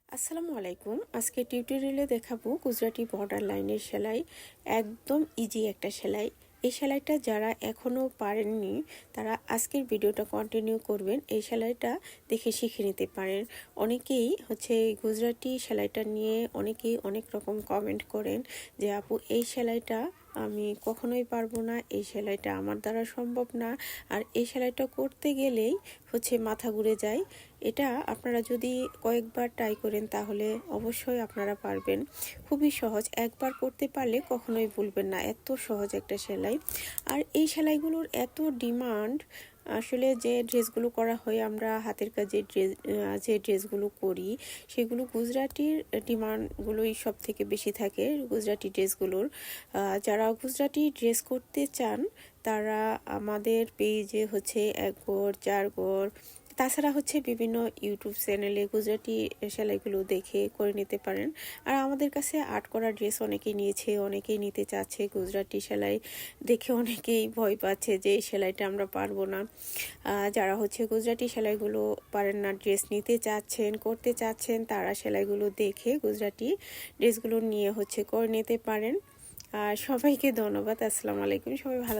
আসসালামু আলাইকুম। আজকে টিউটোরিয়ালে দেখাবো গুজরাটি বর্ডার লাইনের সেলাই। একদম ইজি একটা সেলাই। এই সেলাইটা যারা এখনও পারেননি তারা আজকের ভিডিওটা কন্টিনিউ করবেন, এই সেলাইটা দেখে শিখে নিতে পারেন। অনেকেই এই গুজরাটি সেলাইটা নিয়ে অনেকেই অনেক রকম কমেন্ট করেন যে আপু এই সেলাইটা আমি কখনোই পারবো না, এই সেলাইটা আমার দ্বারা সম্ভব না, আর এই সেলাইটা করতে গেলেই মাথা ঘুরে যায়। এটা আপনারা যদি কয়েকবার ট্রাই করেন তাহলে অবশ্যই আপনারা পারবেন। খুবই সহজ, একবার করতে পারলে কখনোই ভুলবেন না, এত সহজ একটা সেলাই। আর এই সেলাইগুলোর এত ডিমান্ড, আসলে যে ড্রেসগুলো করা হয় আমরা হাতের কাজে যে ড্রেসগুলো করি সেগুলো গুজরাটির ডিমান্ডগুলোই সব থেকে বেশি থাকে। গুজরাটি ড্রেসগুলোর যারা গুজরাটি ড্রেস করতে চান তারা আমাদের পেজে 1 গড় 4 গড়, তাছাড়া বিভিন্ন ইউটিউব চ্যানেলে গুজরাটি সেলাইগুলো দেখে করে নিতে পারেন। আর আমাদের কাছে আর্ট করা ড্রেস অনেকেই নিয়েছে, অনেকেই নিতে চাচ্ছে। গুজরাটি সেলাই দেখে অনেকেই ভয় পাচ্ছে যে এই সেলাইটা আমরা পারবো না। যারা গুজরাটি সেলাইগুলো পারেন না, ড্রেস নিতে চাচ্ছেন, করতে চাচ্ছেন, তারা সেলাইগুলো দেখে গুজরাটি ড্রেসগুলো নিয়ে করে নিতে পারেন। সবাইকে ধন্যবাদ। আসসালামু আলাইকুম। সবাই ভালো